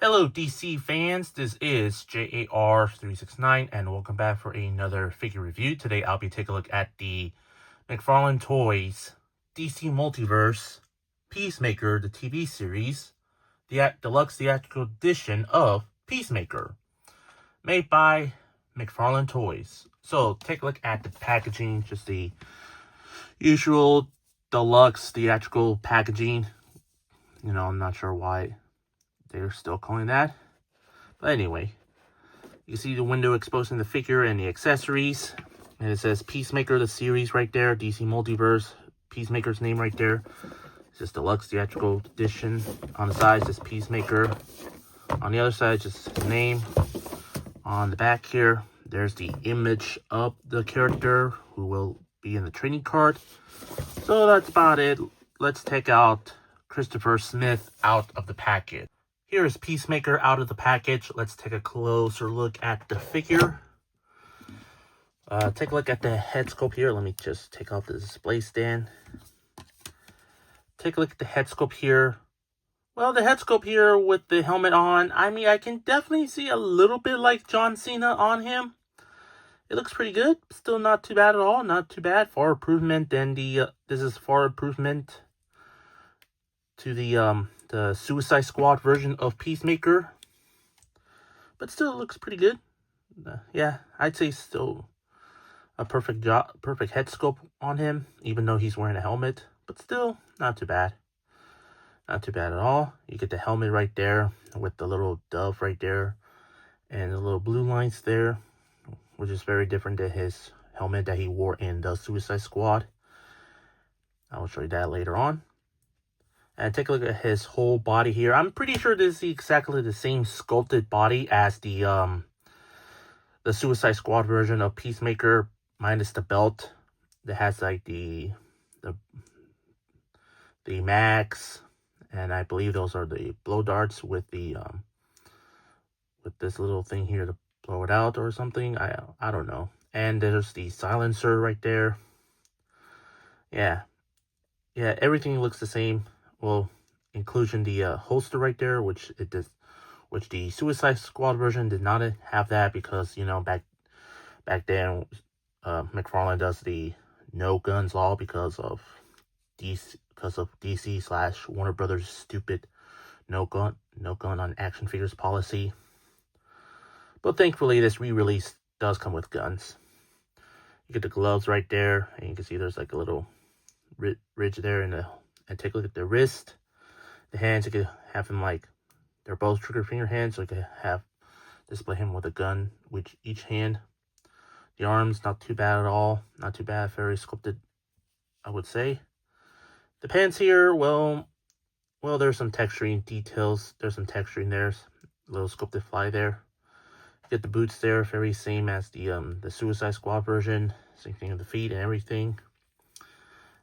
Hello DC fans, this is J.A.R. 369 and welcome back for another figure review. Today I'll be taking a look at the McFarlane Toys DC Multiverse Peacemaker, the TV series, the Deluxe Theatrical Edition of Peacemaker, made by McFarlane Toys. So take a look at the packaging, just the usual Deluxe Theatrical packaging. I'm not sure why they're still calling that. But anyway, you see the window exposing the figure and the accessories. And it says Peacemaker, the series right there. DC Multiverse, Peacemaker's name right there. It's just Deluxe Theatrical Edition. On the side, just Peacemaker. On the other side, just his name. On the back here, there's the image of the character who will be in the trading card. So that's about it. Let's take out Christopher Smith out of the package. Here is Peacemaker out of the package. Let's take a closer look at the figure. Take a look at the head sculpt here. Let me just take off the display stand. Take a look at the head sculpt here. Well, the head sculpt here with the helmet on, I can definitely see a little bit like John Cena on him. It looks pretty good. Still not too bad at all. Not too bad. Far improvement than the, this is far improvement to the Suicide Squad version of Peacemaker. But still it looks pretty good. Yeah, I'd say still a perfect head sculpt on him, even though he's wearing a helmet. But still, not too bad. Not too bad at all. You get the helmet right there with the little dove right there. And the little blue lines there, which is very different than his helmet that he wore in the Suicide Squad. I will show you that later on. And take a look at his whole body here. I'm pretty sure this is exactly the same sculpted body as the Suicide Squad version of Peacemaker, minus the belt that has like the max, and I believe those are the blow darts with the with this little thing here to blow it out or something. I don't know. And there's the silencer right there. Yeah, everything looks the same. Well, inclusion the holster right there, which the Suicide Squad version did not have that because back then McFarlane does the no guns law because of DC / Warner Brothers stupid no gun on action figures policy. But thankfully, this re-release does come with guns. You get the gloves right there, and you can see there's like a little ridge there and take a look at the wrist. The hands, you could have them like, they're both trigger finger hands, so you could display him with a gun with each hand. The arms, not too bad at all. Not too bad, very sculpted, I would say. The pants here, well, there's some texturing details. There's some texturing there. A little sculpted fly there. You get the boots there, very same as the Suicide Squad version. Same thing with the feet and everything.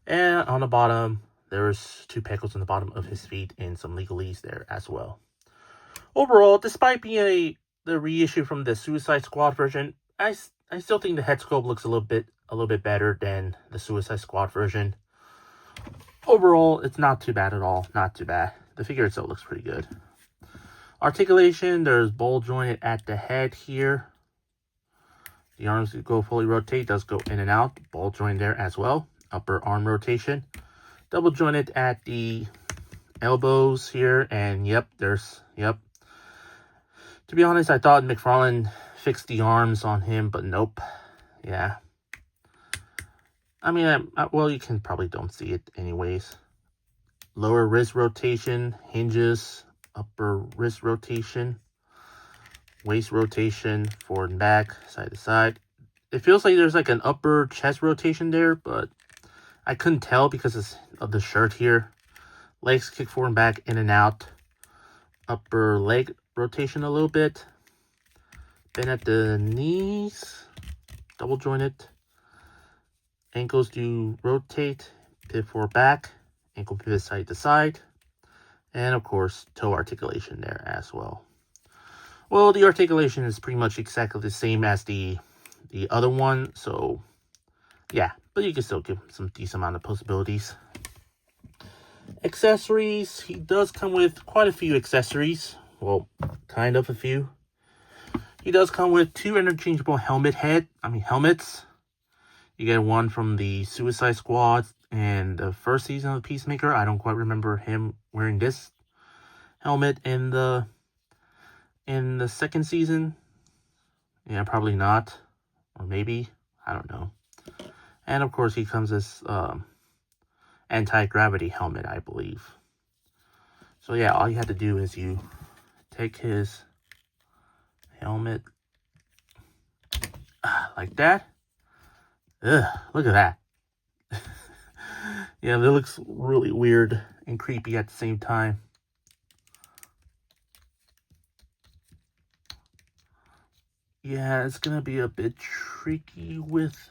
And on the bottom, there's 2 peckles on the bottom of his feet and some legalese there as well. Overall, despite being the reissue from the Suicide Squad version, I still think the head sculpt looks a little bit better than the Suicide Squad version. Overall, it's not too bad at all. Not too bad. The figure itself looks pretty good. Articulation, there's ball jointed at the head here. The arms go fully rotate, does go in and out. Ball joint there as well. Upper arm rotation. Double jointed at the elbows here, and yep. To be honest, I thought McFarlane fixed the arms on him, but nope. Yeah. Well, you can probably don't see it anyways. Lower wrist rotation, hinges, upper wrist rotation, waist rotation, forward and back, side to side. It feels like there's like an upper chest rotation there, but I couldn't tell because of the shirt here. Legs kick forward and back, in and out. Upper leg rotation a little bit. Bend at the knees. Double jointed. Ankles do rotate. Pivot forward back. Ankle pivot side to side. And of course, toe articulation there as well. Well, the articulation is pretty much exactly the same as the other one. So, yeah. But you can still give some decent amount of possibilities. Accessories. He does come with quite a few accessories. Well, kind of a few. He does come with 2 interchangeable helmets. You get one from the Suicide Squad and the first season of Peacemaker. I don't quite remember him wearing this helmet in the second season. Yeah, probably not. Or maybe. I don't know. And of course he comes as anti-gravity helmet, I believe. So yeah, all you have to do is you take his helmet like that. Ugh, look at that. Yeah, that looks really weird and creepy at the same time. Yeah, it's gonna be a bit tricky with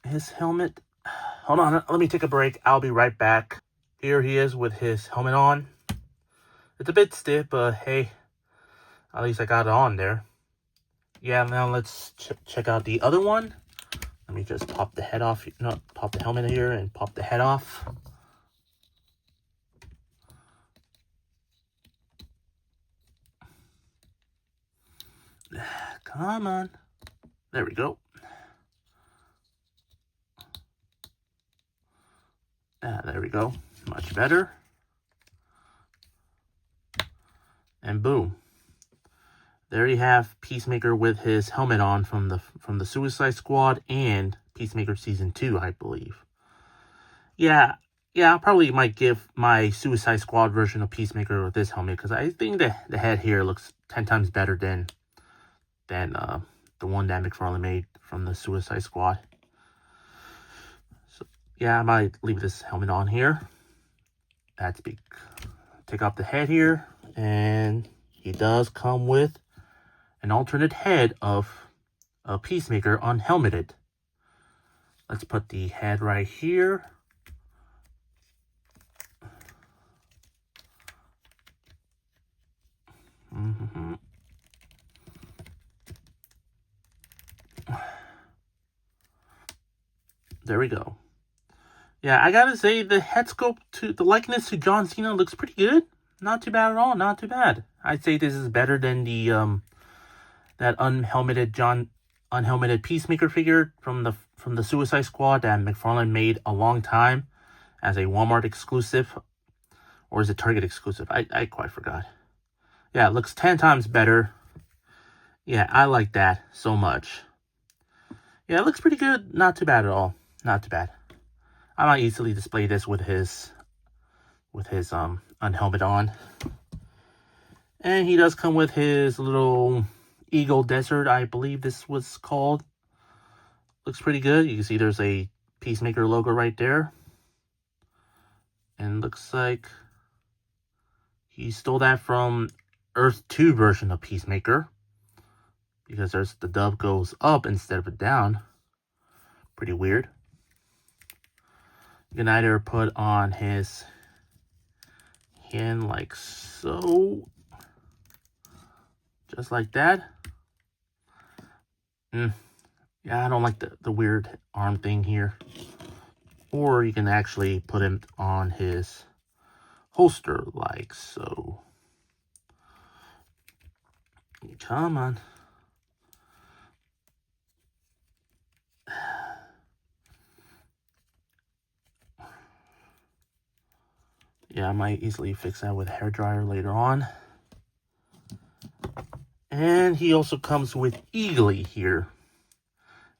his helmet. Hold on, let me take a break. I'll be right back. Here he is with his helmet on. It's a bit stiff, but hey, at least I got it on there. Yeah, now let's check out the other one. Let me just pop the head off. No, pop the helmet here and pop the head off. Come on. There we go. There we go. Much better. And boom. There you have Peacemaker with his helmet on from the Suicide Squad and Peacemaker Season 2, I believe. Yeah, I probably might give my Suicide Squad version of Peacemaker with this helmet, because I think the head here looks 10 times better than the one that McFarlane made from the Suicide Squad. So yeah, I might leave this helmet on here. That's big. Take off the head here, and he does come with an alternate head of a Peacemaker unhelmeted. Let's put the head right here. There we go. Yeah, I gotta say, the head sculpt to the likeness to John Cena looks pretty good. Not too bad at all. Not too bad. I'd say this is better than the that unhelmeted Peacemaker figure from the Suicide Squad that McFarlane made a long time as a Walmart exclusive, or is it Target exclusive? I quite forgot. Yeah, it looks 10 times better. Yeah, I like that so much. Yeah, it looks pretty good. Not too bad at all. Not too bad. I might easily display this with his unhelmet on. And he does come with his little Eagle Desert, I believe this was called. Looks pretty good. You can see there's a Peacemaker logo right there. And looks like he stole that from Earth 2 version of Peacemaker, because there's the dove goes up instead of down. Pretty weird. You can either put on his hand like so, just like that. Yeah, I don't like the weird arm thing here. Or you can actually put him on his holster like so. Come on. Yeah, I might easily fix that with a hairdryer later on. And he also comes with Eagly here.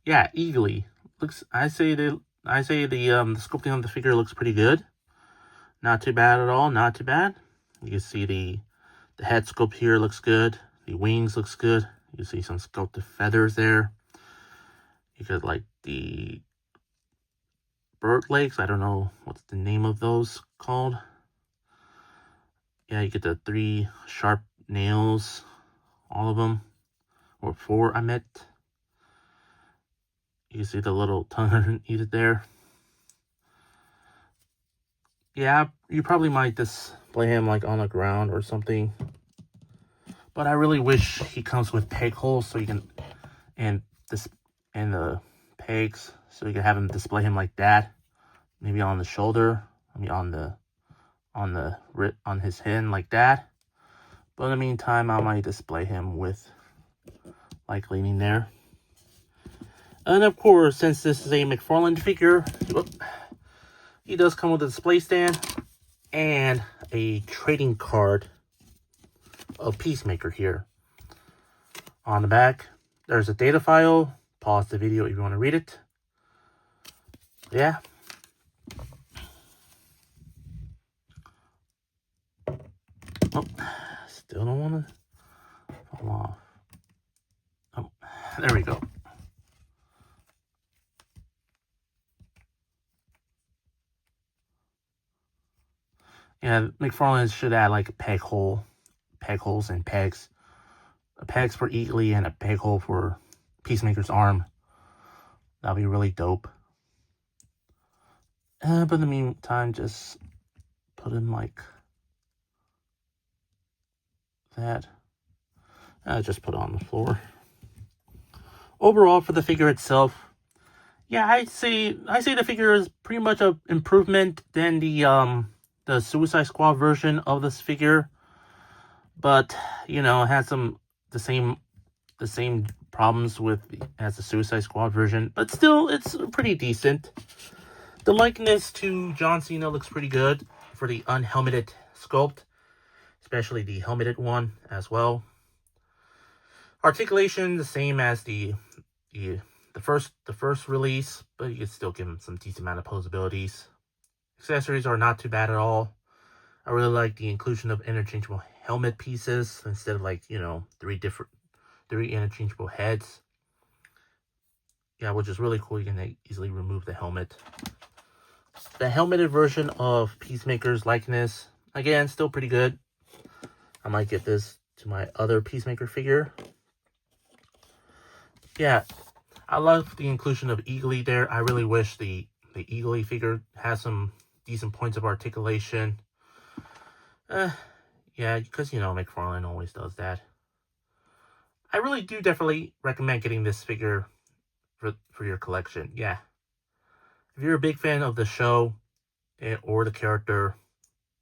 Yeah, Eagly. I say the sculpting on the figure looks pretty good. Not too bad at all. Not too bad. You can see the head sculpt here looks good. The wings looks good. You see some sculpted feathers there. You got like the bird legs. I don't know what's the name of those called. Yeah, you get the 3 sharp nails, all of them, or 4 I meant. You can see the little tongue underneath there. Yeah, you probably might display him like on the ground or something. But I really wish he comes with peg holes so you can, and the pegs, so you can have him display him like that. Maybe on the shoulder. I mean on his hand like that. But in the meantime, I might display him with like leaning there. And of course, since this is a McFarlane figure, he does come with a display stand and a trading card of Peacemaker here. On the back, there's a data file. Pause the video if you want to read it. Yeah. Oh, still don't want to fall off. Oh, there we go. Yeah, McFarlane should add like a peg holes and pegs. Pegs for Eagly and a peg hole for Peacemaker's arm. That'll be really dope. But in the meantime, just put him like that. Just put it on the floor. Overall, for the figure itself, yeah, I say the figure is pretty much an improvement than the Suicide Squad version of this figure. But you know, it has the same problems as the Suicide Squad version. But still, it's pretty decent. The likeness to John Cena looks pretty good for the unhelmeted sculpt, especially the helmeted one as well. Articulation the same as the first release, but you can still give him some decent amount of posabilities. Accessories are not too bad at all. I really like the inclusion of interchangeable helmet pieces instead of like, you know, three interchangeable heads. Yeah, which is really cool. You can easily remove the helmet. The helmeted version of Peacemaker's likeness, again, still pretty good. I might get this to my other Peacemaker figure. Yeah, I love the inclusion of Eagly there. I really wish the Eagly figure has some decent points of articulation. Yeah, because, you know, McFarlane always does that. I really do definitely recommend getting this figure for your collection. Yeah. If you're a big fan of the show or the character,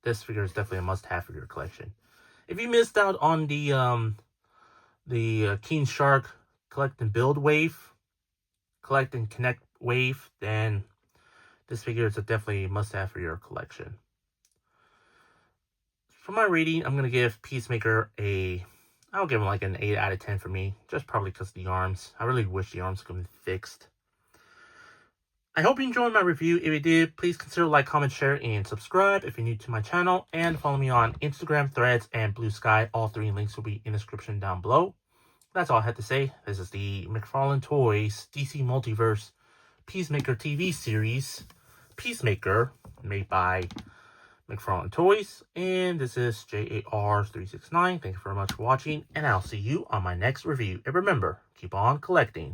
this figure is definitely a must-have for your collection. If you missed out on the King Shark collect and build wave, collect and connect wave, then this figure is definitely a must-have for your collection. For my rating, I'm going to give Peacemaker I'll give him like an 8 out of 10 for me, just probably because of the arms. I really wish the arms could be fixed. I hope you enjoyed my review. If you did, please consider like, comment, share, and subscribe if you're new to my channel. And follow me on Instagram, Threads, and Blue Sky. All 3 links will be in the description down below. That's all I had to say. This is the McFarlane Toys DC Multiverse Peacemaker TV series. Peacemaker, made by McFarlane Toys. And this is J.A.R. 369. Thank you very much for watching. And I'll see you on my next review. And remember, keep on collecting.